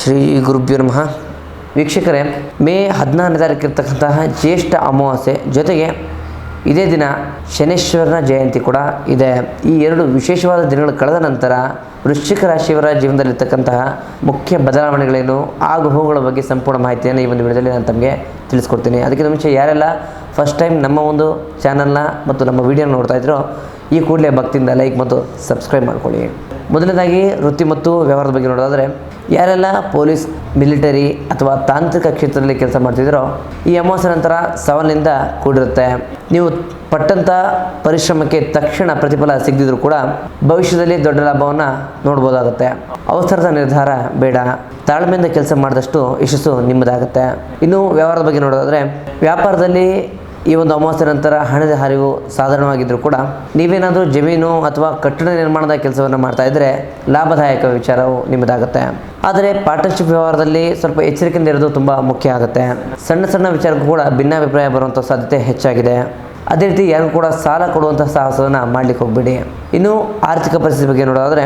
ಶ್ರೀ ಗುರುಭ್ಯೋ ನಮಃ. ವೀಕ್ಷಕರೇ, ಮೇ 14ನೇ ತಾರೀಕಿರ್ತಕ್ಕಂತಹ ಜ್ಯೇಷ್ಠ ಅಮಾವಾಸ್ಯೆ ಜೊತೆಗೆ ಇದೇ ದಿನ ಶನೇಶ್ವರನ ಜಯಂತಿ ಕೂಡ ಇದೆ. ಈ ಎರಡು ವಿಶೇಷವಾದ ದಿನಗಳು ಕಳೆದ ನಂತರ ವೃಶ್ಚಿಕ ರಾಶಿಯವರ ಜೀವನದಲ್ಲಿರ್ತಕ್ಕಂತಹ ಮುಖ್ಯ ಬದಲಾವಣೆಗಳೇನು ಹಾಗೂ ಹೋಗುಗಳ ಬಗ್ಗೆ ಸಂಪೂರ್ಣ ಮಾಹಿತಿಯನ್ನು ಈ ಒಂದು ವಿಡಿಯೋದಲ್ಲಿ ನಾನು ತಮಗೆ ತಿಳಿಸ್ಕೊಡ್ತೀನಿ. ಅದಕ್ಕಿಂತ ಮುಂಚೆ ಯಾರೆಲ್ಲ ಫಸ್ಟ್ ಟೈಮ್ ನಮ್ಮ ಒಂದು ಚಾನಲ್ನ ಮತ್ತು ನಮ್ಮ ವಿಡಿಯೋನ ನೋಡ್ತಾ ಇದ್ರೋ ಈ ಕೂಡಲೇ ಭಕ್ತಿಯಿಂದ ಲೈಕ್ ಮತ್ತು ಸಬ್ಸ್ಕ್ರೈಬ್ ಮಾಡ್ಕೊಳ್ಳಿ. ಮೊದಲನೇದಾಗಿ ವೃತ್ತಿ ಮತ್ತು ವ್ಯವಹಾರದ ಬಗ್ಗೆ ನೋಡೋದಾದರೆ, ಯಾರೆಲ್ಲ ಪೊಲೀಸ್, ಮಿಲಿಟರಿ ಅಥವಾ ತಾಂತ್ರಿಕ ಕ್ಷೇತ್ರದಲ್ಲಿ ಕೆಲಸ ಮಾಡ್ತಿದ್ದೀರೋ ಈ ಅಮಾವಾಸ್ಯೆ ನಂತರ ಸವಾಲಿನಿಂದ ಕೂಡಿರುತ್ತೆ. ನೀವು ಪಟ್ಟಂಥ ಪರಿಶ್ರಮಕ್ಕೆ ತಕ್ಷಣ ಪ್ರತಿಫಲ ಸಿಗದಿದ್ರೂ ಕೂಡ ಭವಿಷ್ಯದಲ್ಲಿ ದೊಡ್ಡ ಲಾಭವನ್ನು ನೋಡ್ಬೋದಾಗುತ್ತೆ. ಅವಸರದ ನಿರ್ಧಾರ ಬೇಡ, ತಾಳ್ಮೆಯಿಂದ ಕೆಲಸ ಮಾಡಿದಷ್ಟು ಯಶಸ್ಸು ನಿಮ್ಮದಾಗುತ್ತೆ. ಇನ್ನು ವ್ಯವಹಾರದ ಬಗ್ಗೆ ನೋಡೋದಾದರೆ, ವ್ಯಾಪಾರದಲ್ಲಿ ಈ ಒಂದು ಅಮಾವಾಸ್ಯೆ ನಂತರ ಹಣದ ಹರಿವು ಸಾಧಾರಣವಾಗಿದ್ದರೂ ಕೂಡ ನೀವೇನಾದರೂ ಜಮೀನು ಅಥವಾ ಕಟ್ಟಡ ನಿರ್ಮಾಣದ ಕೆಲಸವನ್ನು ಮಾಡ್ತಾ ಇದ್ದರೆ ಲಾಭದಾಯಕ ವಿಚಾರವು ನಿಮ್ಮದಾಗುತ್ತೆ. ಆದರೆ ಪಾರ್ಟ್ನರ್ಶಿಪ್ ವ್ಯವಹಾರದಲ್ಲಿ ಸ್ವಲ್ಪ ಎಚ್ಚರಿಕೆಯಿಂದ ಇರೋದು ತುಂಬ ಮುಖ್ಯ ಆಗುತ್ತೆ. ಸಣ್ಣ ಸಣ್ಣ ವಿಚಾರಕ್ಕೂ ಕೂಡ ಭಿನ್ನಾಭಿಪ್ರಾಯ ಬರುವಂಥ ಸಾಧ್ಯತೆ ಹೆಚ್ಚಾಗಿದೆ. ಅದೇ ರೀತಿ ಯಾರಿಗೂ ಕೂಡ ಸಾಲ ಕೊಡುವಂಥ ಸಾಹಸವನ್ನು ಮಾಡಲಿಕ್ಕೆ ಹೋಗಬೇಡಿ. ಇನ್ನು ಆರ್ಥಿಕ ಪರಿಸ್ಥಿತಿ ಬಗ್ಗೆ ನೋಡೋದಾದರೆ,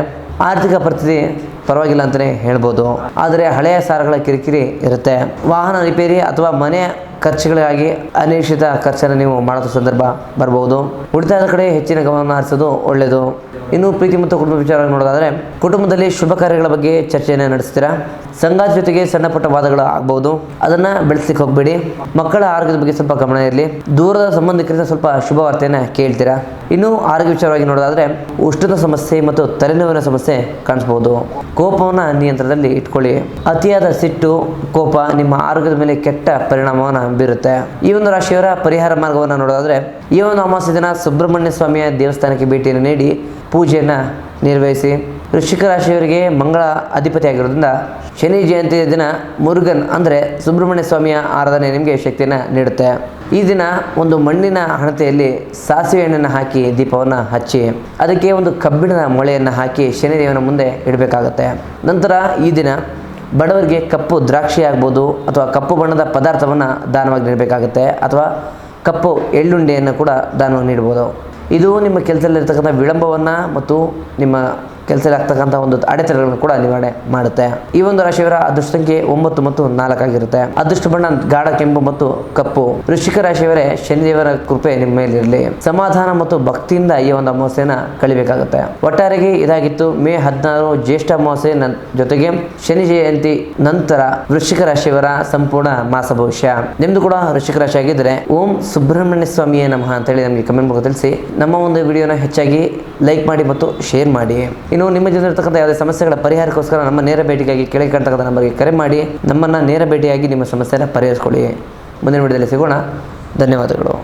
ಆರ್ಥಿಕ ಪರಿಸ್ಥಿತಿ ಪರವಾಗಿಲ್ಲ ಅಂತಲೇ ಹೇಳ್ಬೋದು. ಆದರೆ ಹಳೆಯ ಸಾಲಗಳ ಕಿರಿಕಿರಿ ಇರುತ್ತೆ. ವಾಹನ ರಿಪೇರಿ ಅಥವಾ ಮನೆ ಖರ್ಚುಗಳಿಗಾಗಿ ಅನಿರೀಕ್ಷಿತ ಖರ್ಚನ್ನು ನೀವು ಮಾಡೋ ಸಂದರ್ಭ ಬರ್ಬೋದು. ಉಳಿತಾಯದ ಕಡೆ ಹೆಚ್ಚಿನ ಗಮನ ಹರಿಸೋದು ಒಳ್ಳೆಯದು. ಇನ್ನು ಪ್ರೀತಿ ಮತ್ತು ಕುಟುಂಬ ವಿಚಾರ ನೋಡೋದಾದರೆ, ಕುಟುಂಬದಲ್ಲಿ ಶುಭ ಕಾರ್ಯಗಳ ಬಗ್ಗೆ ಚರ್ಚೆಯನ್ನು ನಡೆಸ್ತೀರಾ. ಸಂಗಾತಿ ಜೊತೆಗೆ ಸಣ್ಣ ಪುಟ್ಟ ವಾದಗಳು ಆಗ್ಬೋದು, ಅದನ್ನು ಬೆಳೆಸ್ಲಿಕ್ಕೆ ಹೋಗಬೇಡಿ. ಮಕ್ಕಳ ಆರೋಗ್ಯದ ಬಗ್ಗೆ ಸ್ವಲ್ಪ ಗಮನ ಇರಲಿ. ದೂರದ ಸಂಬಂಧಿಕರಿಂದ ಸ್ವಲ್ಪ ಶುಭ ವಾರ್ತೆಯನ್ನು ಕೇಳ್ತೀರಾ. ಇನ್ನು ಆರೋಗ್ಯ ವಿಚಾರವಾಗಿ ನೋಡೋದಾದರೆ, ಉಷ್ಣದ ಸಮಸ್ಯೆ ಮತ್ತು ತಲೆನೋವಿನ ಸಮಸ್ಯೆ ಕಾಣಿಸ್ಬೋದು. ಕೋಪವನ್ನು ನಿಯಂತ್ರಣದಲ್ಲಿ ಇಟ್ಕೊಳ್ಳಿ. ಅತಿಯಾದ ಸಿಟ್ಟು, ಕೋಪ ನಿಮ್ಮ ಆರೋಗ್ಯದ ಮೇಲೆ ಕೆಟ್ಟ ಪರಿಣಾಮವನ್ನು ಬೀರುತ್ತೆ. ಈ ಒಂದು ರಾಶಿಯವರ ಪರಿಹಾರ ಮಾರ್ಗವನ್ನು ನೋಡೋದಾದರೆ, ಈ ಒಂದು ಅಮಾವಾಸ್ಯೆ ದಿನ ಸುಬ್ರಹ್ಮಣ್ಯ ಸ್ವಾಮಿಯ ದೇವಸ್ಥಾನಕ್ಕೆ ಭೇಟಿಯನ್ನು ನೀಡಿ ಪೂಜೆಯನ್ನು ನಿರ್ವಹಿಸಿ. ವೃಶ್ಚಿಕ ರಾಶಿಯವರಿಗೆ ಮಂಗಳ ಅಧಿಪತಿ ಆಗಿರೋದ್ರಿಂದ ಶನಿ ಜಯಂತಿಯ ದಿನ ಮುರುಗನ್ ಅಂದರೆ ಸುಬ್ರಹ್ಮಣ್ಯ ಸ್ವಾಮಿಯ ಆರಾಧನೆ ನಿಮಗೆ ಶಕ್ತಿಯನ್ನು ನೀಡುತ್ತೆ. ಈ ದಿನ ಒಂದು ಮಣ್ಣಿನ ಹಣತೆಯಲ್ಲಿ ಸಾಸಿವೆ ಎಣ್ಣೆಯನ್ನು ಹಾಕಿ ದೀಪವನ್ನು ಹಚ್ಚಿ ಅದಕ್ಕೆ ಒಂದು ಕಬ್ಬಿಣದ ಮೊಳೆಯನ್ನು ಹಾಕಿ ಶನಿದೇವನ ಮುಂದೆ ಇಡಬೇಕಾಗತ್ತೆ. ನಂತರ ಈ ದಿನ ಬಡವರಿಗೆ ಕಪ್ಪು ದ್ರಾಕ್ಷಿ ಆಗ್ಬೋದು ಅಥವಾ ಕಪ್ಪು ಬಣ್ಣದ ಪದಾರ್ಥವನ್ನು ದಾನವಾಗಿ ನೀಡಬೇಕಾಗುತ್ತೆ, ಅಥವಾ ಕಪ್ಪು ಎಳ್ಳುಂಡೆಯನ್ನು ಕೂಡ ದಾನವಾಗಿ ನೀಡ್ಬೋದು. ಇದು ನಿಮ್ಮ ಕೆಲಸದಲ್ಲಿರ್ತಕ್ಕಂಥ ವಿಳಂಬವನ್ನು ಮತ್ತು ನಿಮ್ಮ ಕೆಲಸದಲ್ಲಿ ಆಗ್ತಕ್ಕಂಥ ಒಂದು ಅಡೆತಡೆಗಳನ್ನು ಕೂಡ ನಿವಾರಣೆ ಮಾಡುತ್ತೆ. ಈ ಒಂದು ರಾಶಿಯವರ ಅದೃಷ್ಟ ಸಂಖ್ಯೆ 9 ಮತ್ತು 4 ಆಗಿರುತ್ತೆ. ಅದೃಷ್ಟ ಬಣ್ಣ ಗಾಢ ಕೆಂಪು ಮತ್ತು ಕಪ್ಪು. ವೃಶ್ಚಿಕ ರಾಶಿಯವರೇ, ಶನಿದೇವರ ಕೃಪೆ ನಿಮ್ಮ ಮೇಲಿರಲಿ. ಸಮಾಧಾನ ಮತ್ತು ಭಕ್ತಿಯಿಂದ ಈ ಒಂದು ಅಮಾವಾಸ್ಯೆಯನ್ನು ಕಳಿಬೇಕಾಗುತ್ತೆ. ಒಟ್ಟಾರೆಗೆ ಇದಾಗಿತ್ತು ಮೇ 16 ಜ್ಯೇಷ್ಠ ಅಮಾವಾಸ್ಯೆ ಜೊತೆಗೆ ಶನಿ ಜಯಂತಿ ನಂತರ ವೃಶ್ಚಿಕ ರಾಶಿಯವರ ಸಂಪೂರ್ಣ ಮಾಸ ಭವಿಷ್ಯ. ನಿಮ್ದು ಕೂಡ ವೃಶ್ಚಿಕ ರಾಶಿ ಆಗಿದ್ದರೆ ಓಂ ಸುಬ್ರಹ್ಮಣ್ಯ ಸ್ವಾಮಿಯೇ ನಮಃ ಅಂತೇಳಿ ನಮಗೆ ಕಮೆಂಟ್ ಮೂಲಕ ತಿಳಿಸಿ. ನಮ್ಮ ಒಂದು ವಿಡಿಯೋನ ಹೆಚ್ಚಾಗಿ ಲೈಕ್ ಮಾಡಿ ಮತ್ತು ಶೇರ್ ಮಾಡಿ. ಇನ್ನು ನಿಮ್ಮ ಜೊತೆ ಇರತಕ್ಕಂಥ ಯಾವುದೇ ಸಮಸ್ಯೆಗಳ ಪರಿಹಾರಕ್ಕೋಸ್ಕರ ನಮ್ಮ ನೇರ ಭೇಟಿಗಾಗಿ ಕೆಳಗೆ ಕಾಣ್ತಕ್ಕಂಥ ನಂಬರ್ಗೆ ಕರೆ ಮಾಡಿ ನಮ್ಮನ್ನು ನೇರ ಭೇಟಿಯಾಗಿ ನಿಮ್ಮ ಸಮಸ್ಯೆಯನ್ನು ಪರಿಹರಿಸಿಕೊಳ್ಳಿ. ಮುಂದಿನ ವಿಡಿಯೋದಲ್ಲಿ ಸಿಗೋಣ. ಧನ್ಯವಾದಗಳು.